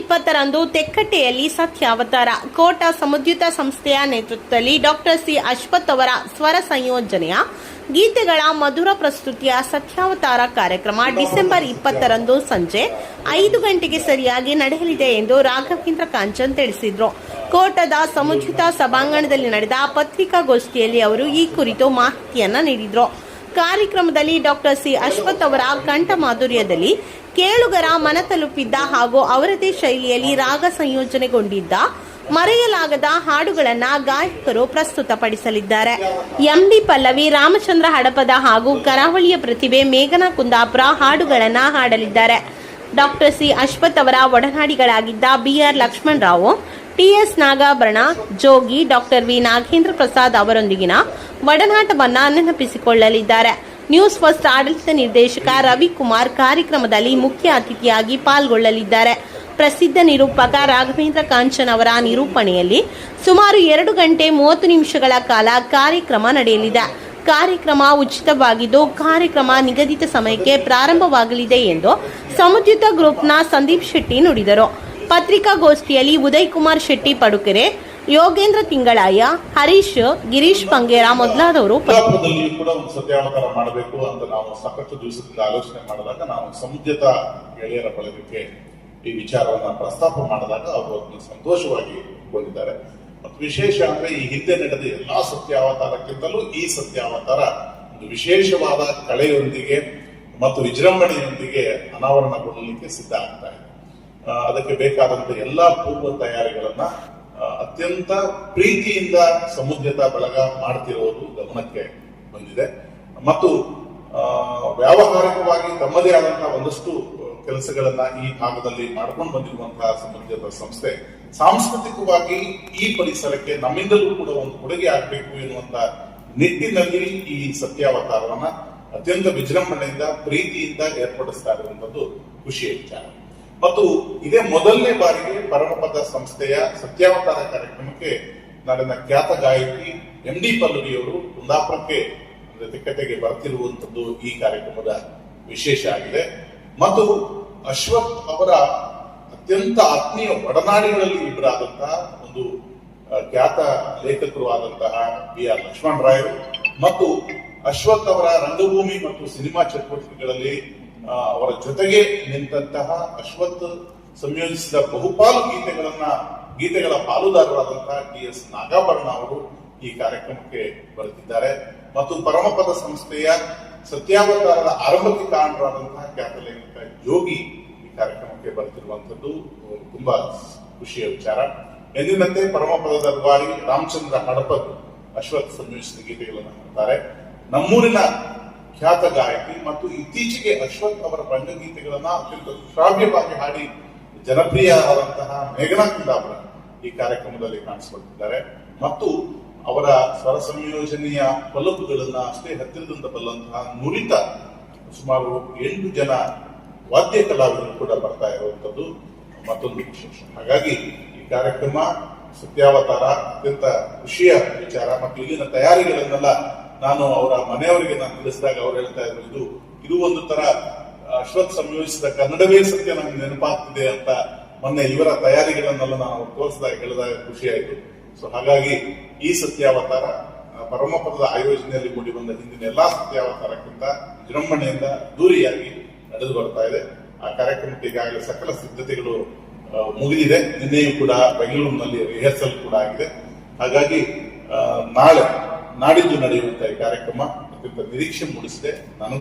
20ರಂದು ತೆಕ್ಕಟ್ಟೆಯಲ್ಲಿ ಸತ್ಯಾವತಾರ ಕೋಟ ಸಮುದ್ಯುತ ಸಂಸ್ಥೆಯ ನೇತೃತ್ವದಲ್ಲಿ doctor C Ashwath ಅವರ ಸ್ವರ ಸಂಯೋಜನೆಯ ಗೀತೆಗಳ ಮಧುರ ಪ್ರಸ್ತುತಿಯ ಸತ್ಯಾವತಾರ ಕಾರ್ಯಕ್ರಮ ಡಿಸೆಂಬರ್ 20ರಂದು ಸಂಜೆ 5 ಗಂಟೆಗೆ ಸರಿಯಾಗಿ ನಡೆಯಲಿದೆ ಎಂದು ರಾಘವೇಂದ್ರ ಕಾಂಚನ್ ತಿಳಿಸಿದರು. ಕೋಟದ ಸಮುದ್ಯುತ ಸಭಾಂಗಣದಲ್ಲಿ ನಡೆದ ಪತ್ರಿಕಾಗೋಷ್ಠಿಯಲ್ಲಿ ಅವರು ಈ ಕುರಿತು ಮಾಹಿತಿಯನ್ನು ನೀಡಿದರು. ಕಾರ್ಯಕ್ರಮದಲ್ಲಿ ಡಾಕ್ಟರ್ ಸಿ ಅಶ್ವಥ್ ಅವರ ಕಂಠ ಮಾಧುರ್ಯದಲ್ಲಿ ಕೇಳುಗರ ಮನ ತಲುಪಿದ್ದ ಹಾಗೂ ಅವರದೇ ಶೈಲಿಯಲ್ಲಿ ರಾಗ ಸಂಯೋಜನೆಗೊಂಡಿದ್ದ ಮರೆಯಲಾಗದ ಹಾಡುಗಳನ್ನ ಗಾಯಕರು ಪ್ರಸ್ತುತಪಡಿಸಲಿದ್ದಾರೆ. ಎಂಡಿ ಪಲ್ಲವಿ, ರಾಮಚಂದ್ರ ಹಡಪದ ಹಾಗೂ ಕರಾವಳಿಯ ಪ್ರತಿಭೆ ಮೇಘನಾ ಕುಂದಾಪುರ ಹಾಡುಗಳನ್ನ ಹಾಡಲಿದ್ದಾರೆ. ಡಾಕ್ಟರ್ ಸಿ ಅಶ್ವಥ್ ಅವರ ಒಡನಾಡಿಗಳಾಗಿದ್ದ ಬಿಆರ್ ಲಕ್ಷ್ಮಣರಾವ್, ಟಿಎಸ್ ನಾಗಾಭರಣ, ಜೋಗಿ, ಡಾಕ್ಟರ್ ವಿ ನಾಗೇಂದ್ರ ಪ್ರಸಾದ್ ಅವರೊಂದಿಗಿನ ಒಡನಾಟವನ್ನ ನೆನಪಿಸಿಕೊಳ್ಳಲಿದ್ದಾರೆ. ನ್ಯೂಸ್ ಫಸ್ಟ್ ಆಡಳಿತ ನಿರ್ದೇಶಕ ರವಿಕುಮಾರ್ ಕಾರ್ಯಕ್ರಮದಲ್ಲಿ ಮುಖ್ಯ ಅತಿಥಿಯಾಗಿ ಪಾಲ್ಗೊಳ್ಳಲಿದ್ದಾರೆ. ಪ್ರಸಿದ್ಧ ನಿರೂಪಕ ರಾಘವೇಂದ್ರ ಕಾಂಚನ್ ಅವರ ನಿರೂಪಣೆಯಲ್ಲಿ ಸುಮಾರು 2 ಗಂಟೆ 30 ನಿಮಿಷಗಳ ಕಾಲ ಕಾರ್ಯಕ್ರಮ ನಡೆಯಲಿದೆ. ಕಾರ್ಯಕ್ರಮ ಉಚಿತವಾಗಿದ್ದು ಕಾರ್ಯಕ್ರಮ ನಿಗದಿತ ಸಮಯಕ್ಕೆ ಪ್ರಾರಂಭವಾಗಲಿದೆ ಎಂದು ಸಮುದ್ಯುತ ಗ್ರೂಪ್ನ ಸಂದೀಪ್ ಶೆಟ್ಟಿ ನುಡಿದರು. ಪತ್ರಿಕಾಗೋಷ್ಠಿಯಲ್ಲಿ ಉದಯ್ ಕುಮಾರ್ ಶೆಟ್ಟಿ ಪಡುಕೆರೆ, ಯೋಗೇಂದ್ರ ತಿಂಗಳಾಯ, ಹರೀಶ್, ಗಿರೀಶ್ ಪಂಗೇರ ಮೊದಲಾದವರು ಕೂಡ ಒಂದು ಸತ್ಯಾವತಾರ ಮಾಡಬೇಕು ಅಂತ ನಾವು ಸಾಕಷ್ಟು ದಿವಸದಿಂದ ಆಲೋಚನೆ ಮಾಡಿದಾಗ ನಾವು ಸಮುದ್ಯತ ಗೆಳೆಯರ ಬಳಗಕ್ಕೆ ಈ ವಿಚಾರವನ್ನ ಪ್ರಸ್ತಾಪ ಮಾಡಿದಾಗ ಅವರು ಅದನ್ನು ಸಂತೋಷವಾಗಿ ಕೊಂಡಿದ್ದಾರೆ. ಮತ್ತು ವಿಶೇಷ ಅಂದ್ರೆ ಈ ಹಿಂದೆ ನಡೆದ ಎಲ್ಲಾ ಸತ್ಯಾವತಾರಕ್ಕಿಂತಲೂ ಈ ಸತ್ಯಾವತಾರ ಒಂದು ವಿಶೇಷವಾದ ಕಳೆಯೊಂದಿಗೆ ಮತ್ತು ವಿಜೃಂಭಣೆಯೊಂದಿಗೆ ಅನಾವರಣಗೊಳ್ಳಲಿಕ್ಕೆ ಸಿದ್ಧ ಆಗ್ತಾ ಇದೆ. ಅದಕ್ಕೆ ಬೇಕಾದಂತ ಎಲ್ಲಾ ಪೂರ್ವ ತಯಾರಿಗಳನ್ನ ಅತ್ಯಂತ ಪ್ರೀತಿಯಿಂದ ಸಮುದ್ಯತ ಬಳಗ ಮಾಡ್ತಿರೋದು ಗಮನಕ್ಕೆ ಬಂದಿದೆ. ಮತ್ತು ವ್ಯಾವಹಾರಿಕವಾಗಿ ತಮ್ಮದೇ ಆದಂತಹ ಒಂದಷ್ಟು ಕೆಲಸಗಳನ್ನ ಈ ಭಾಗದಲ್ಲಿ ಮಾಡ್ಕೊಂಡು ಬಂದಿರುವಂತಹ ಸಮುದ್ಯತ ಸಂಸ್ಥೆ ಸಾಂಸ್ಕೃತಿಕವಾಗಿ ಈ ಪರಿಸರಕ್ಕೆ ನಮ್ಮಿಂದಲೂ ಕೂಡ ಒಂದು ಕೊಡುಗೆ ಆಗಬೇಕು ಎನ್ನುವಂತ ನಿಟ್ಟಿನಲ್ಲಿ ಈ ಸತ್ಯಾವತಾರವನ್ನ ಅತ್ಯಂತ ವಿಜೃಂಭಣೆಯಿಂದ ಪ್ರೀತಿಯಿಂದ ಏರ್ಪಡಿಸ್ತಾ ಇರುವಂತದ್ದು ಖುಷಿಯ ವಿಚಾರ. ಮತ್ತು ಇದೇ ಮೊದಲನೇ ಬಾರಿಗೆ ಪರಮಪದ ಸಂಸ್ಥೆಯ ಸತ್ಯಾವತಾರ ಕಾರ್ಯಕ್ರಮಕ್ಕೆ ನಾಡಿನ ಖ್ಯಾತ ಗಾಯಕಿ ಎಂಡಿ ಪಲ್ಲವಿಯವರು ಕುಂದಾಪುರಕ್ಕೆ ತೆಕ್ಕಟ್ಟೆಗೆ ಬರ್ತಿರುವಂತದ್ದು ಈ ಕಾರ್ಯಕ್ರಮದ ವಿಶೇಷ ಆಗಿದೆ. ಮತ್ತು ಅಶ್ವಥ್ ಅವರ ಅತ್ಯಂತ ಆತ್ಮೀಯ ಒಡನಾಡಿಗಳಲ್ಲಿ ಇಬ್ಬರಾದಂತಹ ಒಂದು ಖ್ಯಾತ ಲೇಖಕರು ಆದಂತಹ ಬಿಆರ್ ಲಕ್ಷ್ಮಣರಾಯರು ಮತ್ತು ಅಶ್ವಥ್ ಅವರ ರಂಗಭೂಮಿ ಮತ್ತು ಸಿನಿಮಾ ಚಟುವಟಿಕೆಗಳಲ್ಲಿ ಅವರ ಜೊತೆಗೆ ನಿಂತಹ ಅಶ್ವಥ್ ಸಂಯೋಜಿಸಿದ ಬಹುಪಾಲು ಗೀತೆಗಳ ಪಾಲುದಾರರಾದಂತಹ ಟಿಎಸ್ ನಾಗಾಭರಣ ಅವರು ಈ ಕಾರ್ಯಕ್ರಮಕ್ಕೆ ಬರುತ್ತಿದ್ದಾರೆ. ಮತ್ತು ಪರಮಪದ ಸಂಸ್ಥೆಯ ಸತ್ಯಾವತಾರದ ಆರಂಭಿಕ ಕಾರಣರಾದಂತಹ ಖ್ಯಾತ ಲೇಖಕ ಯೋಗಿ ಈ ಕಾರ್ಯಕ್ರಮಕ್ಕೆ ಬರುತ್ತಿರುವಂತದ್ದು ತುಂಬಾ ಖುಷಿಯ ವಿಚಾರ. ಎಂದಿನಂತೆ ಪರಮಪದದ ರೂವಾರಿ ರಾಮಚಂದ್ರ ಹಡಪದ್ ಅಶ್ವಥ್ ಸಂಯೋಜಿಸಿದ ಗೀತೆಗಳನ್ನು ಹಾಡ್ತಾರೆ. ನಮ್ಮೂರಿನ ಖ್ಯಾತ ಗಾಯಕಿ ಮತ್ತು ಇತ್ತೀಚೆಗೆ ಅಶ್ವಥ್ ಅವರ ರಂಗಗೀತೆಗಳನ್ನ ಅತ್ಯಂತ ಶ್ರಾವ್ಯವಾಗಿ ಹಾಡಿ ಜನಪ್ರಿಯ ಆದಂತಹ ಮೇಘನಾ ಕುಂದಾಪುರ ಈ ಕಾರ್ಯಕ್ರಮದಲ್ಲಿ ಕಾಣಿಸಿಕೊಳ್ತಿದ್ದಾರೆ. ಮತ್ತು ಅವರ ಸ್ವರ ಸಂಯೋಜನೆಯ ಪಲ್ಲಕ್ಕುಗಳನ್ನ ಅಷ್ಟೇ ಹತ್ತಿರದಿಂದ ಬಲ್ಲಂತಹ ನುರಿತ ಸುಮಾರು 8 ಜನ ವಾದ್ಯ ಕಲಾವಿದರು ಕೂಡ ಬರ್ತಾ ಇರುವಂತದ್ದು ಮತ್ತೊಂದು ವಿಶೇಷ. ಹಾಗಾಗಿ ಈ ಕಾರ್ಯಕ್ರಮ ಸತ್ಯಾವತಾರ ಅತ್ಯಂತ ಖುಷಿಯ ವಿಚಾರ. ಮತ್ತು ಇಲ್ಲಿನ ತಯಾರಿಗಳನ್ನೆಲ್ಲ ನಾನು ಅವರ ಮನೆಯವರಿಗೆ ನಾನು ತಿಳಿಸಿದಾಗ ಅವ್ರು ಹೇಳ್ತಾ ಇದ್ರು, ಇದು ಒಂದು ತರ ಅಶ್ವಥ್ ಸಂಯೋಜಿಸಿದ ಕನ್ನಡವೇ ಸತ್ಯ ನಮ್ಗೆ ನೆನಪಾಗ್ತಿದೆ ಅಂತ ಮೊನ್ನೆ ಇವರ ತಯಾರಿಗಳನ್ನೆಲ್ಲ ನಾವು ತೋರಿಸಿದಾಗ ಹೇಳಿದಾಗ ಖುಷಿ ಆಯಿತು. ಸೊ ಹಾಗಾಗಿ ಈ ಸತ್ಯಾವತಾರ ಪರಮಪದದ ಆಯೋಜನೆಯಲ್ಲಿ ಮೂಡಿ ಬಂದ ಹಿಂದಿನ ಎಲ್ಲಾ ಸತ್ಯಾವತಾರಕ್ಕಿಂತ ವಿಜೃಂಭಣೆಯಿಂದ ದೂರಿಯಾಗಿ ನಡೆದು ಬರ್ತಾ ಇದೆ. ಆ ಕಾರ್ಯಕ್ರಮಕ್ಕೆ ಈಗಾಗಲೇ ಸಕಲ ಸಿದ್ಧತೆಗಳು ಮುಗಿದಿದೆ. ನಿನ್ನೆಯೂ ಕೂಡ ಬೆಂಗಳೂರಿನಲ್ಲಿ ರಿಹರ್ಸಲ್ ಕೂಡ ಆಗಿದೆ. ಹಾಗಾಗಿ ನಾಡಿದ್ದು ನಡೆಯುವಂತಹ ಈ ಕಾರ್ಯಕ್ರಮ ಅತ್ಯಂತ ನಿರೀಕ್ಷೆ ಮೂಡಿಸಿದೆ. ನಾನು